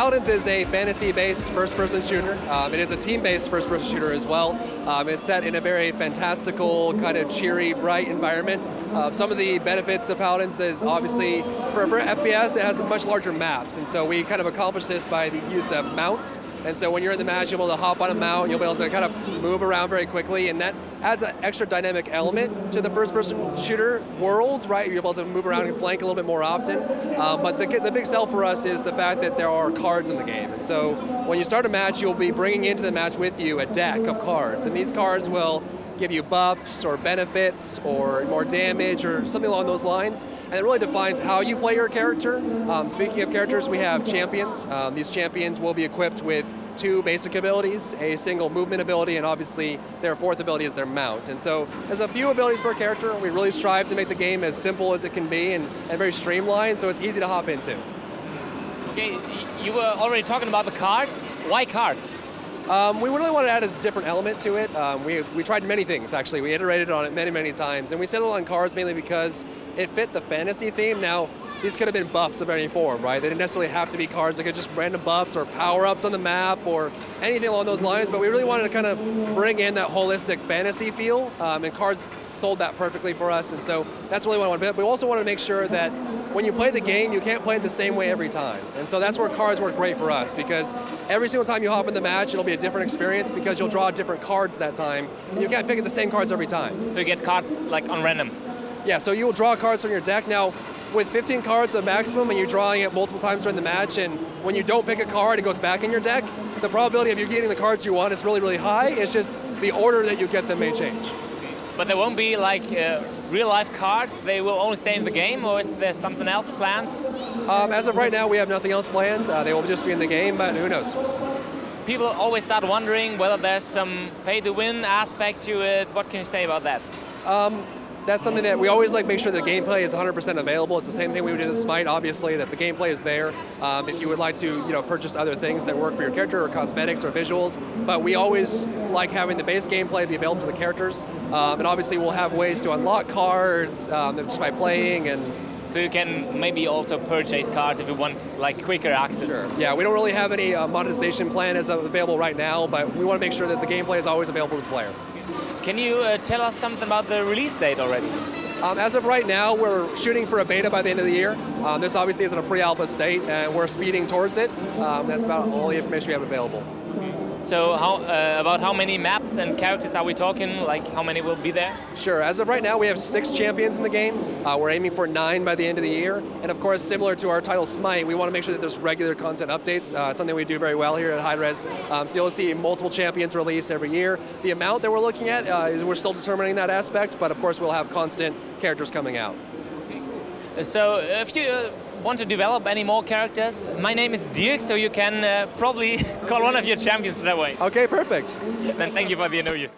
Paladins is a fantasy-based first-person shooter. It is a team-based first-person shooter as well. It's set in a very fantastical, kind of cheery, bright environment. Some of the benefits of Paladins is obviously, for FPS, it has much larger maps, and so we kind of accomplish this by the use of mounts. And so when you're in the match, you'll be able to hop on a mount, you'll be able to kind of move around very quickly, and that adds an extra dynamic element to the first-person shooter world, right? You're able to move around and flank a little bit more often. But the big sell for us is the fact that there are cards in the game. And so when you start a match, you'll be bringing into the match with you a deck of cards, and these cards will give you buffs or benefits or more damage or something along those lines, and it really defines how you play your character. Speaking of characters, we have champions. These champions will be equipped with 2 basic abilities, a single movement ability, and obviously their 4th ability is their mount. And so there's a few abilities per character. We really strive to make the game as simple as it can be and very streamlined, so it's easy to hop into. Okay, you were already talking about the cards. Why cards? We really wanted to add a different element to it. We tried many things, actually. We iterated on it many, many times, and we settled on cards mainly because it fit the fantasy theme. Now, these could have been buffs of any form, right? They didn't necessarily have to be cards. They could just random buffs or power-ups on the map or anything along those lines, but we really wanted to kind of bring in that holistic fantasy feel, and cards sold that perfectly for us, and so that's really what I wanted to do. We also want to make sure that when you play the game, you can't play it the same way every time. And so that's where cards work great for us, because every single time you hop in the match, it'll be a different experience because you'll draw different cards that time, and you can't pick the same cards every time. So you get cards like on random? Yeah, so you will draw cards from your deck. Now, with 15 cards at maximum, and you're drawing it multiple times during the match, and when you don't pick a card, it goes back in your deck, the probability of you getting the cards you want is really, really high. It's just the order that you get them may change. But there won't be like real-life cards? They will only stay in the game, or is there something else planned? As of right now, we have nothing else planned. They will just be in the game, but who knows? People always start wondering whether there's some pay-to-win aspect to it. What can you say about that? That's something that we always make sure the gameplay is 100% available. It's the same thing we did with Smite, obviously, that the gameplay is there. If you would like to purchase other things that work for your character or cosmetics or visuals, but we always like having the base gameplay be available to the characters. And obviously we'll have ways to unlock cards just by playing. And so you can maybe also purchase cards if you want quicker access. Sure. Yeah, we don't really have any monetization plan as available right now, but we want to make sure that the gameplay is always available to the player. Can you tell us something about the release date already? As of right now, we're shooting for a beta by the end of the year. This obviously is in a pre-alpha state, and we're speeding towards it. That's about all the information we have available. So about how many maps and characters are we talking? Like how many will be there? Sure, as of right now we have 6 champions in the game. We're aiming for 9 by the end of the year. And of course, similar to our title Smite, we want to make sure that there's regular content updates, something we do very well here at Hi-Rez. So you'll see multiple champions released every year. The amount that we're looking at, we're still determining that aspect, but of course we'll have constant characters coming out. So if you want to develop any more characters, my name is Dirk, so you can probably call one of your champions that way. Okay, perfect. Then thank you for the interview.